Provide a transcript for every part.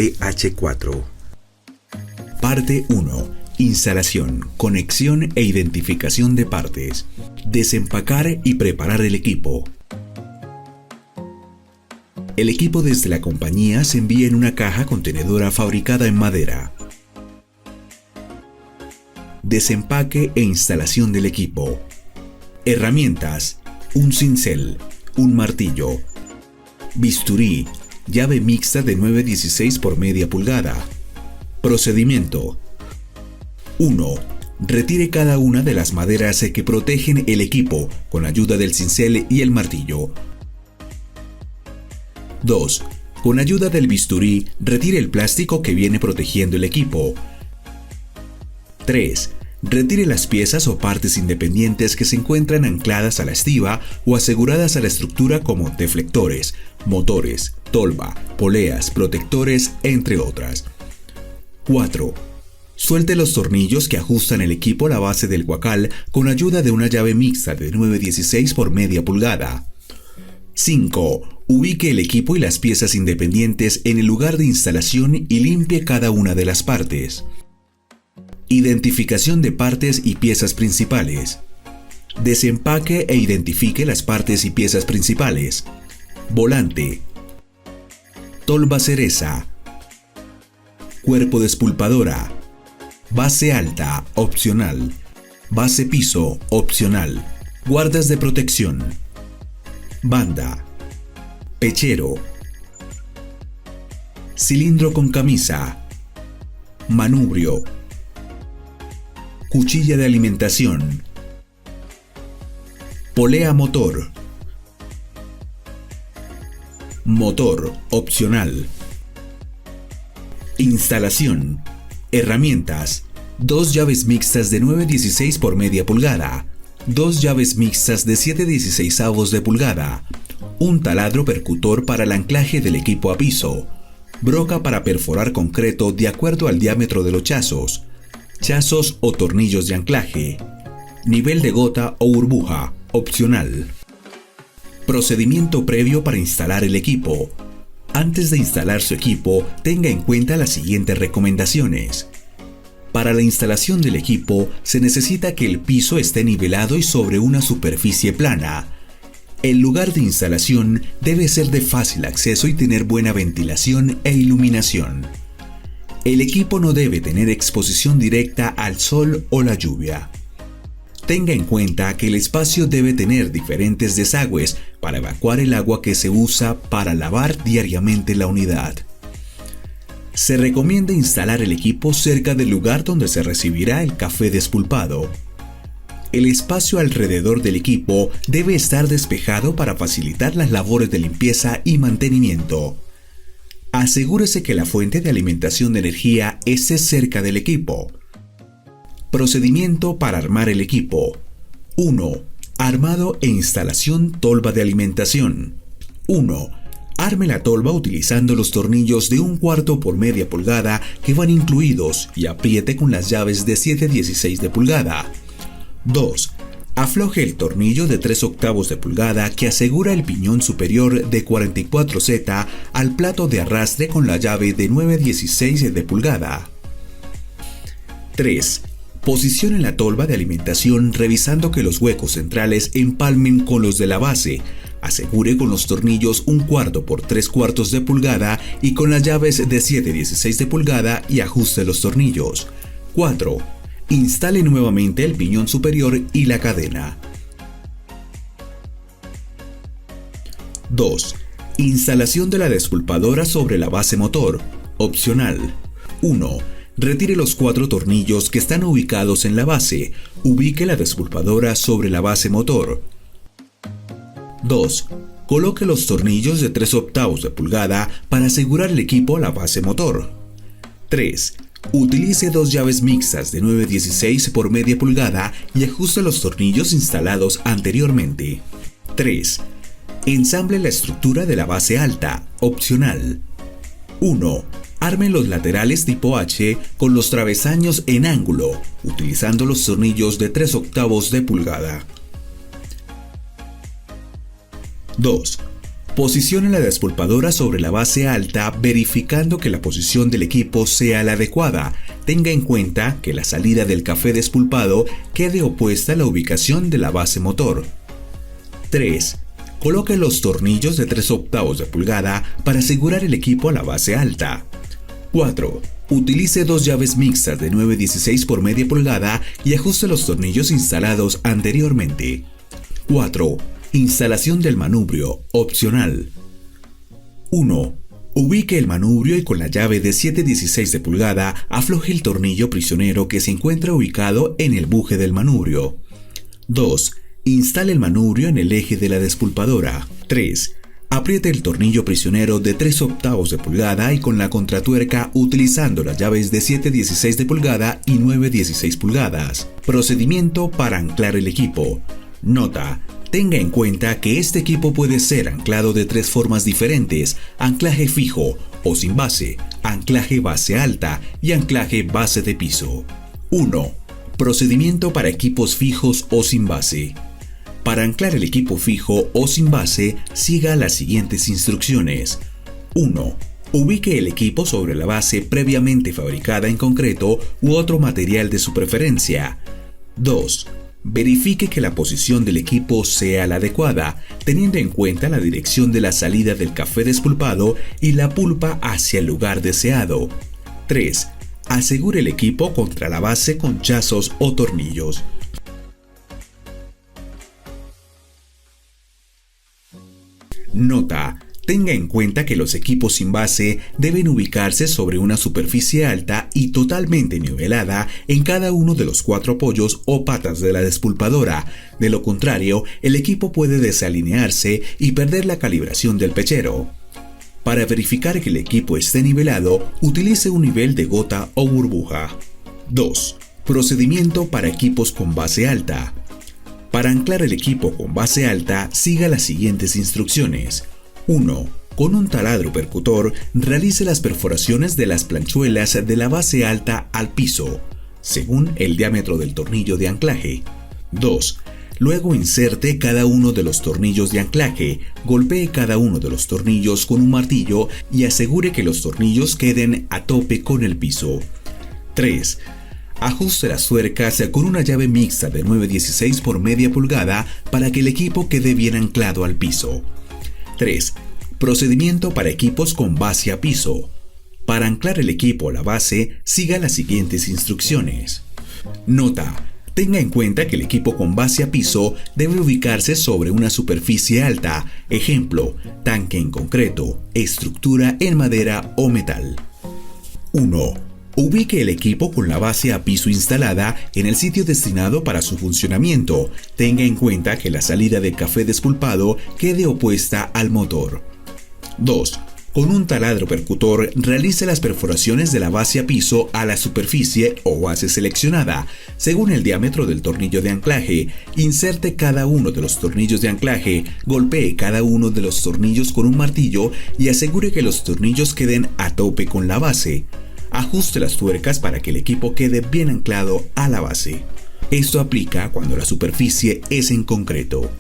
DH4. Parte 1. Instalación, conexión e identificación de partes. Desempacar y preparar el equipo. El equipo desde la compañía se envía en una caja contenedora fabricada en madera. Desempaque e instalación del equipo. Herramientas: un cincel, un martillo, bisturí, llave mixta de 9/16 por media pulgada. Procedimiento: 1. Retire cada una de las maderas que protegen el equipo con ayuda del cincel y el martillo. 2. Con ayuda del bisturí, retire el plástico que viene protegiendo el equipo. 3. Retire las piezas o partes independientes que se encuentran ancladas a la estiba o aseguradas a la estructura como deflectores, motores, tolva, poleas, protectores, entre otras. 4. Suelte los tornillos que ajustan el equipo a la base del guacal con ayuda de una llave mixta de 9/16 por media pulgada. 5. Ubique el equipo y las piezas independientes en el lugar de instalación y limpie cada una de las partes. Identificación de partes y piezas principales. Desempaque e identifique las partes y piezas principales. Volante. Tolva cereza. Cuerpo de espulpadora. Base alta, opcional. Base piso, opcional. Guardas de protección. Banda. Pechero. Cilindro con camisa. Manubrio. Cuchilla de alimentación. Polea motor. Motor, opcional. Instalación. Herramientas: 2 llaves mixtas de 9/16 por media pulgada, 2 llaves mixtas de 7/16 de pulgada, un taladro percutor para el anclaje del equipo a piso, broca para perforar concreto de acuerdo al diámetro de los chazos, chazos o tornillos de anclaje, nivel de gota o burbuja, opcional. Procedimiento previo para instalar el equipo. Antes de instalar su equipo, tenga en cuenta las siguientes recomendaciones. Para la instalación del equipo, se necesita que el piso esté nivelado y sobre una superficie plana. El lugar de instalación debe ser de fácil acceso y tener buena ventilación e iluminación. El equipo no debe tener exposición directa al sol o la lluvia. Tenga en cuenta que el espacio debe tener diferentes desagües para evacuar el agua que se usa para lavar diariamente la unidad. Se recomienda instalar el equipo cerca del lugar donde se recibirá el café despulpado. El espacio alrededor del equipo debe estar despejado para facilitar las labores de limpieza y mantenimiento. Asegúrese que la fuente de alimentación de energía esté cerca del equipo. Procedimiento para armar el equipo. 1. Armado e instalación tolva de alimentación. 1. Arme la tolva utilizando los tornillos de 1/4 por media pulgada que van incluidos y apriete con las llaves de 7/16 de pulgada. 2. Afloje el tornillo de 3/8 de pulgada que asegura el piñón superior de 44Z al plato de arrastre con la llave de 9/16 de pulgada. 3. Posicione la tolva de alimentación revisando que los huecos centrales empalmen con los de la base. Asegure con los tornillos 1/4 por 3/4 de pulgada y con las llaves de 7/16 de pulgada y ajuste los tornillos. 4. Instale nuevamente el piñón superior y la cadena. 2. Instalación de la despulpadora sobre la base motor. Opcional. 1. Retire los 4 tornillos que están ubicados en la base. Ubique la despulpadora sobre la base motor. 2. Coloque los tornillos de 3/8 de pulgada para asegurar el equipo a la base motor. 3. Utilice 2 llaves mixtas de 9/16 por media pulgada y ajuste los tornillos instalados anteriormente. 3. Ensamble la estructura de la base alta, opcional. 1. Arme los laterales tipo H con los travesaños en ángulo, utilizando los tornillos de 3/8 de pulgada. 2. Posicione la despulpadora sobre la base alta verificando que la posición del equipo sea la adecuada. Tenga en cuenta que la salida del café despulpado quede opuesta a la ubicación de la base motor. 3. Coloque los tornillos de 3/8 de pulgada para asegurar el equipo a la base alta. 4. Utilice dos llaves mixtas de 9/16 por media pulgada y ajuste los tornillos instalados anteriormente. 4. Instalación del manubrio, opcional. 1. Ubique el manubrio y con la llave de 7/16 de pulgada afloje el tornillo prisionero que se encuentra ubicado en el buje del manubrio. 2. Instale el manubrio en el eje de la despulpadora. 3. Apriete el tornillo prisionero de 3/8 de pulgada y con la contratuerca utilizando las llaves de 7/16 de pulgada y 9/16 pulgadas. Procedimiento para anclar el equipo. Nota: tenga en cuenta que este equipo puede ser anclado de 3 formas diferentes: anclaje fijo o sin base, anclaje base alta y anclaje base de piso. 1. Procedimiento para equipos fijos o sin base. Para anclar el equipo fijo o sin base, siga las siguientes instrucciones. 1. Ubique el equipo sobre la base previamente fabricada en concreto u otro material de su preferencia. 2. Verifique que la posición del equipo sea la adecuada, teniendo en cuenta la dirección de la salida del café despulpado y la pulpa hacia el lugar deseado. 3. Asegure el equipo contra la base con chazos o tornillos. Nota: tenga en cuenta que los equipos sin base deben ubicarse sobre una superficie alta y totalmente nivelada en cada uno de los 4 apoyos o patas de la despulpadora. De lo contrario, el equipo puede desalinearse y perder la calibración del pechero. Para verificar que el equipo esté nivelado, utilice un nivel de gota o burbuja. 2. Procedimiento para equipos con base alta. Para anclar el equipo con base alta, siga las siguientes instrucciones. 1. Con un taladro percutor, realice las perforaciones de las planchuelas de la base alta al piso, según el diámetro del tornillo de anclaje. 2. Luego inserte cada uno de los tornillos de anclaje, golpee cada uno de los tornillos con un martillo y asegure que los tornillos queden a tope con el piso. 3. Ajuste las tuercas con una llave mixta de 9/16 por media pulgada para que el equipo quede bien anclado al piso. 3. Procedimiento para equipos con base a piso. Para anclar el equipo a la base, siga las siguientes instrucciones. Nota: tenga en cuenta que el equipo con base a piso debe ubicarse sobre una superficie alta, ejemplo, tanque en concreto, estructura en madera o metal. 1. Ubique el equipo con la base a piso instalada en el sitio destinado para su funcionamiento. Tenga en cuenta que la salida del café despulpado quede opuesta al motor. 2. Con un taladro percutor, realice las perforaciones de la base a piso a la superficie o base seleccionada, según el diámetro del tornillo de anclaje. Inserte cada uno de los tornillos de anclaje, golpee cada uno de los tornillos con un martillo y asegure que los tornillos queden a tope con la base. Ajuste las tuercas para que el equipo quede bien anclado a la base. Esto aplica cuando la superficie es en concreto.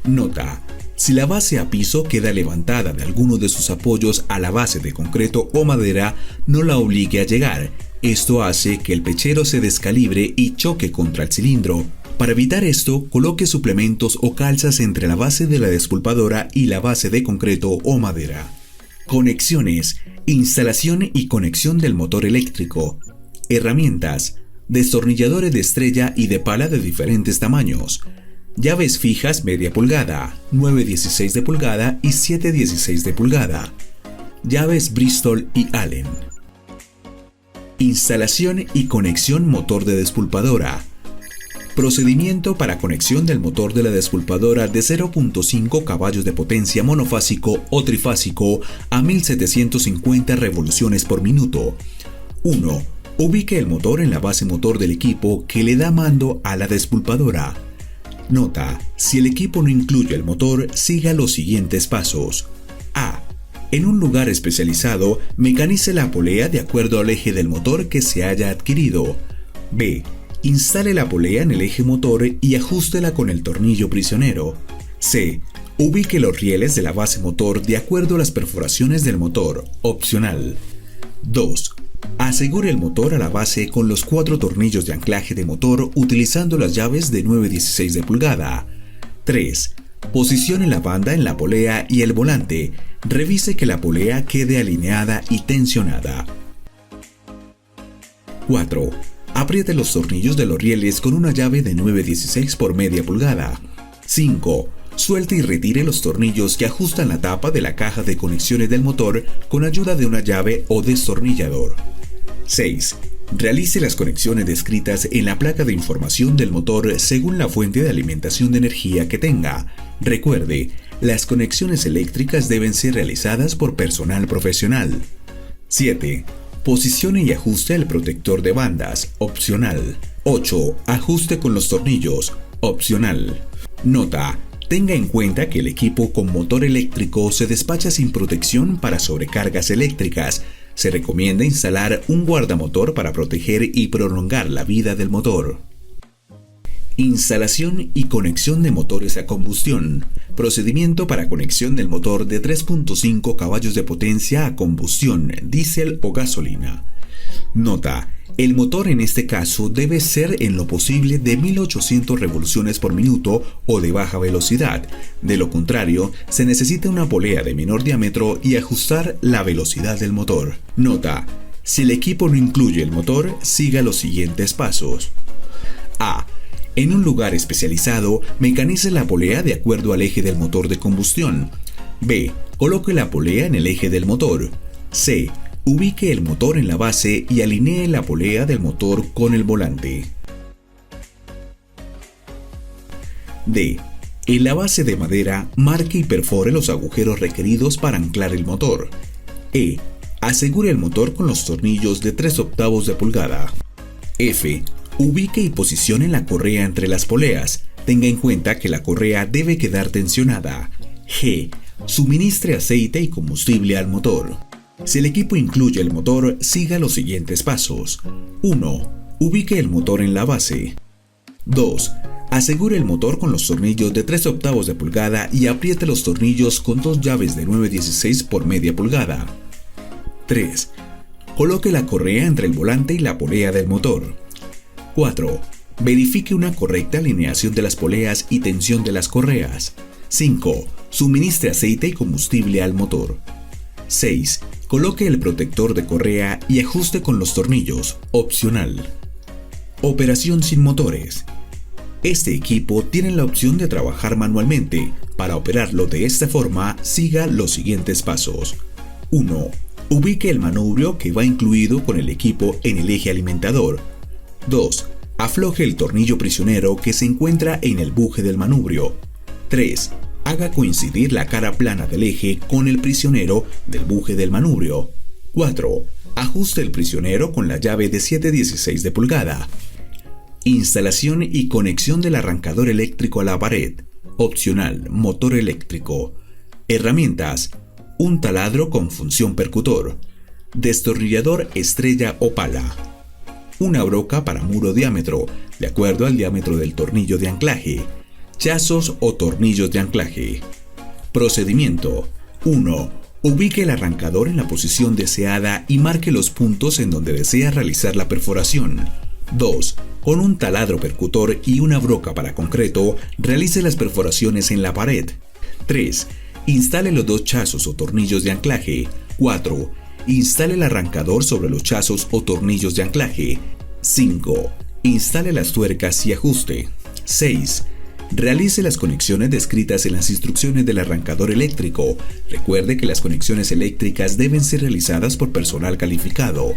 Nota: si la base a piso queda levantada de alguno de sus apoyos a la base de concreto o madera, no la obligue a llegar. Esto hace que el pechero se descalibre y choque contra el cilindro. Para evitar esto, coloque suplementos o calzas entre la base de la despulpadora y la base de concreto o madera. Conexiones: instalación y conexión del motor eléctrico. Herramientas: destornilladores de estrella y de pala de diferentes tamaños. Llaves fijas media pulgada, 9/16 de pulgada y 7/16 de pulgada. Llaves Bristol y Allen. Instalación y conexión motor de despulpadora. Procedimiento para conexión del motor de la despulpadora de 0.5 caballos de potencia monofásico o trifásico a 1750 revoluciones por minuto. 1. Ubique el motor en la base motor del equipo que le da mando a la despulpadora. Nota: si el equipo no incluye el motor, siga los siguientes pasos. A. En un lugar especializado, mecanice la polea de acuerdo al eje del motor que se haya adquirido. B. Instale la polea en el eje motor y ajústela con el tornillo prisionero. C. Ubique los rieles de la base motor de acuerdo a las perforaciones del motor, opcional. 2. Asegure el motor a la base con los 4 tornillos de anclaje de motor utilizando las llaves de 9/16 de pulgada. 3. Posicione la banda en la polea y el volante. Revise que la polea quede alineada y tensionada. 4. Apriete los tornillos de los rieles con una llave de 9/16 por media pulgada. 5. Suelte y retire los tornillos que ajustan la tapa de la caja de conexiones del motor con ayuda de una llave o destornillador. 6. Realice las conexiones descritas en la placa de información del motor según la fuente de alimentación de energía que tenga. Recuerde, las conexiones eléctricas deben ser realizadas por personal profesional. 7. Posicione y ajuste el protector de bandas, opcional. 8. Ajuste con los tornillos, opcional. Nota: tenga en cuenta que el equipo con motor eléctrico se despacha sin protección para sobrecargas eléctricas. Se recomienda instalar un guardamotor para proteger y prolongar la vida del motor. Instalación y conexión de motores a combustión. Procedimiento para conexión del motor de 3.5 caballos de potencia a combustión, diésel o gasolina. Nota: el motor en este caso debe ser en lo posible de 1800 revoluciones por minuto o de baja velocidad. De lo contrario, se necesita una polea de menor diámetro y ajustar la velocidad del motor. Nota: si el equipo no incluye el motor, siga los siguientes pasos. A. En un lugar especializado, mecanice la polea de acuerdo al eje del motor de combustión. B. Coloque la polea en el eje del motor. C. Ubique el motor en la base y alinee la polea del motor con el volante. D. En la base de madera, marque y perfore los agujeros requeridos para anclar el motor. E. Asegure el motor con los tornillos de 3/8 de pulgada. F. Ubique y posicione la correa entre las poleas. Tenga en cuenta que la correa debe quedar tensionada. G. Suministre aceite y combustible al motor. Si el equipo incluye el motor, siga los siguientes pasos. 1. Ubique el motor en la base. 2. Asegure el motor con los tornillos de 3/8 de pulgada y apriete los tornillos con 2 llaves de 9/16 por media pulgada. 3. Coloque la correa entre el volante y la polea del motor. 4. Verifique una correcta alineación de las poleas y tensión de las correas. 5. Suministre aceite y combustible al motor. 6. Coloque el protector de correa y ajuste con los tornillos, opcional. Operación sin motores. Este equipo tiene la opción de trabajar manualmente. Para operarlo de esta forma, siga los siguientes pasos. 1. Ubique el manubrio que va incluido con el equipo en el eje alimentador. 2. Afloje el tornillo prisionero que se encuentra en el buje del manubrio. 3. Haga coincidir la cara plana del eje con el prisionero del buje del manubrio. 4. Ajuste el prisionero con la llave de 7/16 de pulgada. Instalación y conexión del arrancador eléctrico a la pared. Opcional, motor eléctrico. Herramientas: un taladro con función percutor. Destornillador estrella o pala. Una broca para muro diámetro, de acuerdo al diámetro del tornillo de anclaje. Chazos o tornillos de anclaje. Procedimiento: 1. Ubique el arrancador en la posición deseada y marque los puntos en donde desea realizar la perforación. 2. Con un taladro percutor y una broca para concreto, realice las perforaciones en la pared. 3. Instale los 2 chazos o tornillos de anclaje. 4. Instale el arrancador sobre los chazos o tornillos de anclaje. 5. Instale las tuercas y ajuste. 6. Realice las conexiones descritas en las instrucciones del arrancador eléctrico. Recuerde que las conexiones eléctricas deben ser realizadas por personal calificado.